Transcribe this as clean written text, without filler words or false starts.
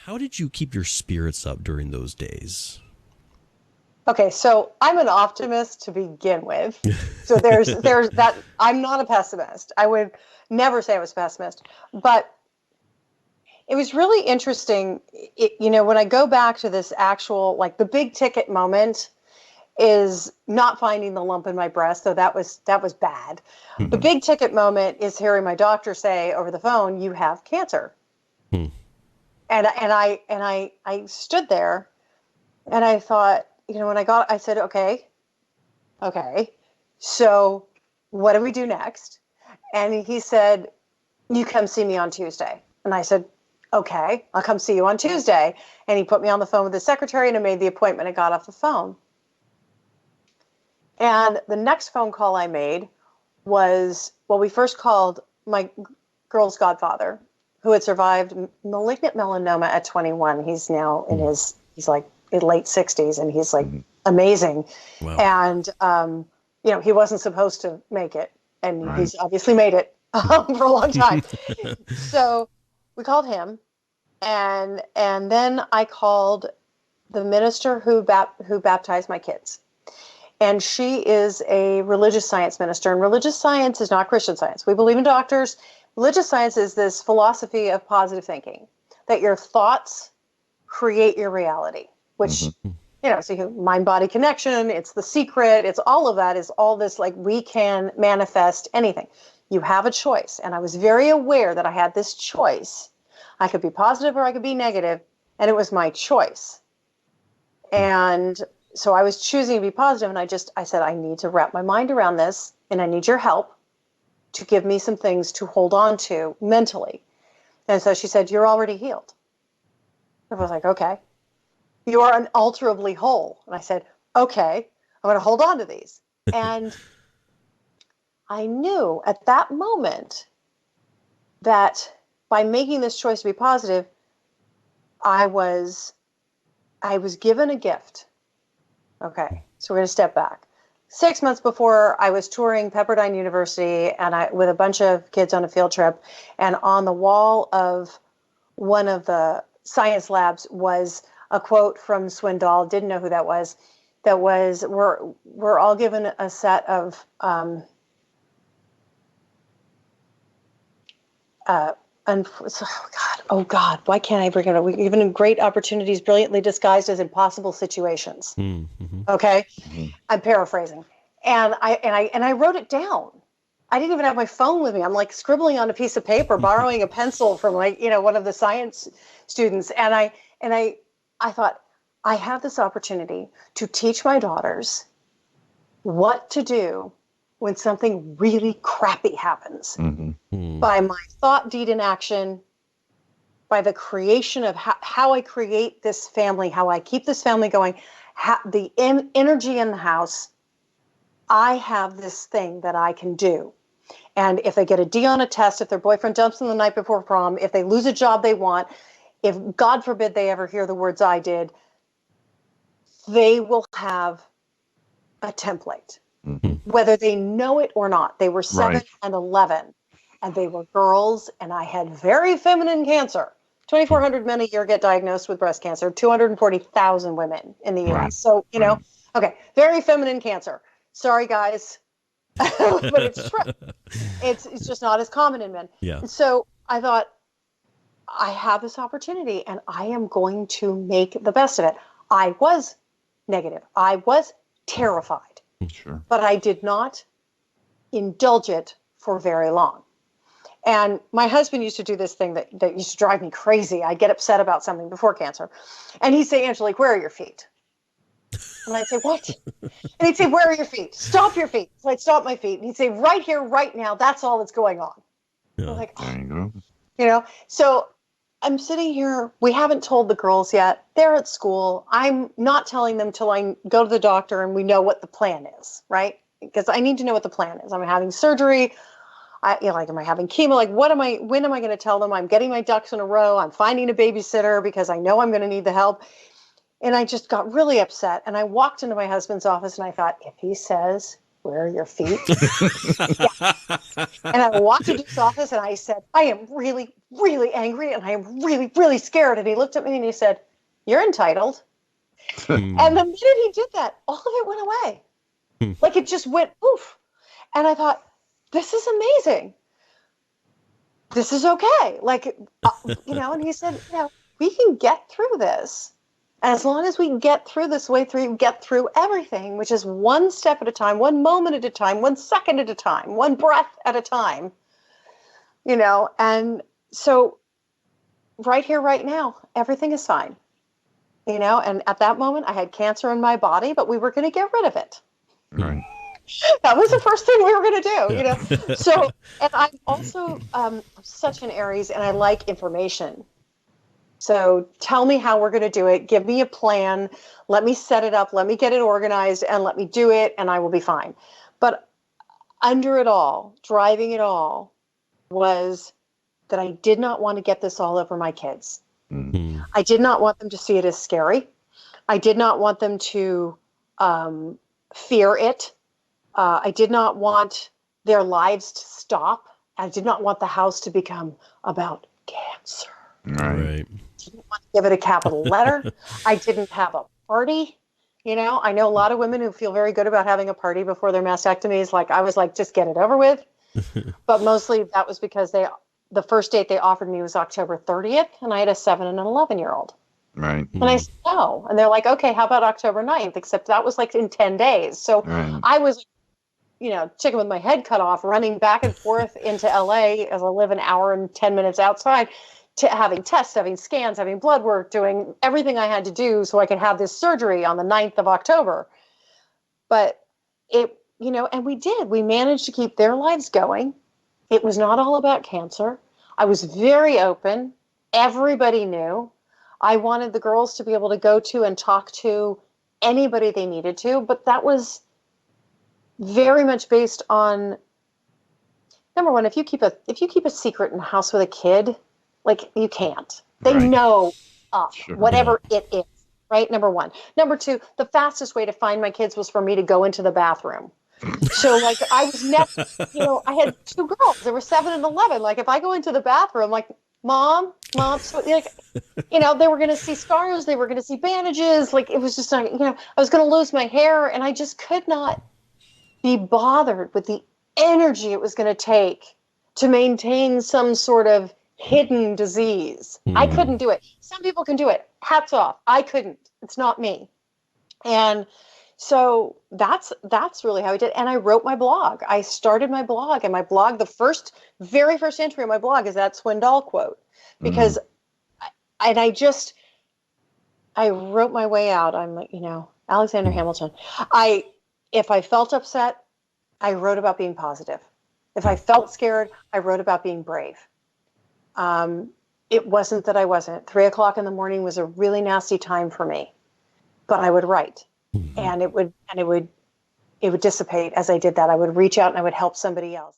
How did you keep your spirits up during those days? Okay, so I'm an optimist to begin with. So there's that. I'm not a pessimist. I would never say I was a pessimist, but it was really interesting. When I go back to this actual, like the big ticket moment is not finding the lump in my breast, so that was bad. The Hmm. big ticket moment is hearing my doctor say over the phone, "You have cancer," Hmm. and I stood there and I thought, I said, okay, okay, so what do we do next? And he said, "You come see me on Tuesday." And I said, "Okay, I'll come see you on Tuesday." And he put me on the phone with his secretary and I made the appointment and got off the phone. And the next phone call I made was, well, we first called my girl's godfather, who had survived malignant melanoma at 21. He's now Hmm. he's like in late 60s and he's like amazing. Wow. And, he wasn't supposed to make it. And Right. he's obviously made it for a long time. So we called him. And then I called the minister who baptized my kids. And she is a religious science minister. And religious science is not Christian science. We believe in doctors. Religious science is this philosophy of positive thinking, that your thoughts create your reality, which, Mm-hmm. so mind-body connection, it's the secret, it's all of that, is all this, like, we can manifest anything. You have a choice. And I was very aware that I had this choice. I could be positive or I could be negative, and it was my choice. And so I was choosing to be positive, and I said, I need to wrap my mind around this, and I need your help to give me some things to hold on to mentally. And so she said, "You're already healed." I was like, "Okay." "You are unalterably whole." And I said, "Okay, I'm going to hold on to these." And I knew at that moment that by making this choice to be positive, I was given a gift. Okay, so we're going to step back. 6 months before, I was touring Pepperdine University with a bunch of kids on a field trip, and on the wall of one of the science labs was a quote from Swindoll. Didn't know who that was. That was, we're all given a set of oh God, why can't I bring it up? We're given great opportunities, brilliantly disguised as impossible situations. Mm-hmm. Okay, Mm-hmm. I'm paraphrasing, and I wrote it down. I didn't even have my phone with me. I'm like scribbling on a piece of paper, borrowing a pencil from one of the science students, and I thought, I have this opportunity to teach my daughters what to do when something really crappy happens Mm-hmm. by my thought, deed, and action, by the creation of how I create this family, how I keep this family going, the energy in the house. I have this thing that I can do. And if they get a D on a test, if their boyfriend dumps them the night before prom, if they lose a job they want, if God forbid they ever hear the words I did, they will have a template, Mm-hmm. whether they know it or not. They were 7 Right. and 11, and they were girls, and I had very feminine cancer. 2,400 men a year get diagnosed with breast cancer, 240,000 women in the Right. US. So, Right. okay, very feminine cancer. Sorry, guys, but it's true. It's just not as common in men. Yeah. And so I thought, I have this opportunity and I am going to make the best of it. I was negative. I was terrified, Sure. but I did not indulge it for very long. And my husband used to do this thing that used to drive me crazy. I'd get upset about something before cancer. And he'd say, "Angelique, where are your feet?" And I'd say, "What?" And he'd say, "Where are your feet? Stop your feet." So I'd stop my feet. And he'd say, "Right here, right now, that's all that's going on." I'm Yeah. like, There you go. So I'm sitting here. We haven't told the girls yet. They're at school. I'm not telling them till I go to the doctor and we know what the plan is, right? Because I need to know what the plan is. I'm having surgery. Am I having chemo? Like, when am I going to tell them I'm getting my ducks in a row? I'm finding a babysitter because I know I'm going to need the help. And I just got really upset. And I walked into my husband's office and I thought, if he says, "Where are your feet?" Yeah. And I walked into his office and I said, "I am really, really angry and I am really, really scared. And he looked at me and he said, you're entitled. And the minute he did that, all of it went away. Like it just went poof. And I thought, this is amazing. This is okay. Like, and he said, we can get through this. As long as we can get through this way through, get through everything, which is one step at a time, one moment at a time, 1 second at a time, one breath at a time, and so right here, right now, everything is fine, and at that moment I had cancer in my body, but we were going to get rid of it. Right. That was the first thing we were going to do, So, and I'm also such an Aries, and I like information. So tell me how we're going to do it. Give me a plan. Let me set it up. Let me get it organized and let me do it and I will be fine. But under it all, driving it all was that I did not want to get this all over my kids. Mm-hmm. I did not want them to see it as scary. I did not want them to fear it. I did not want their lives to stop. I did not want the house to become about cancer. Right. Didn't want to give it a capital letter. I didn't have a party. I know a lot of women who feel very good about having a party before their mastectomies. Like I was like, just get it over with. But mostly that was because the first date they offered me was October 30th, and I had a 7 and an 11-year-old. Right. And I said no, and they're like, okay, how about October 9th? Except that was like in 10 days. So I was, chicken with my head cut off, running back and forth into LA as I live an hour and 10 minutes outside. To having tests, having scans, having blood work, doing everything I had to do so I could have this surgery on the 9th of October. But and we did. We managed to keep their lives going. It was not all about cancer. I was very open. Everybody knew. I wanted the girls to be able to go to and talk to anybody they needed to, but that was very much based on, number one, if you keep a secret in a house with a kid, like you can't. They know whatever it is, right? Number one. Number two, the fastest way to find my kids was for me to go into the bathroom. So like I was never, I had 2 girls. They were 7 and 11. Like if I go into the bathroom, like mom, so, like, they were going to see scars. They were going to see bandages. Like it was just, I was going to lose my hair, and I just could not be bothered with the energy it was going to take to maintain some sort of hidden disease. I couldn't do it. Some people can do it. Hats off. I couldn't. It's not me. And so that's really how I did. And I wrote my blog. I started my blog, and my blog, the very first entry on my blog is that Swindoll quote, because I wrote my way out. I'm like, Alexander Hamilton. If I felt upset, I wrote about being positive. If I felt scared, I wrote about being brave. It wasn't that I wasn't. 3:00 in the morning was a really nasty time for me, but I would write, and it would dissipate as I did that. I would reach out and I would help somebody else.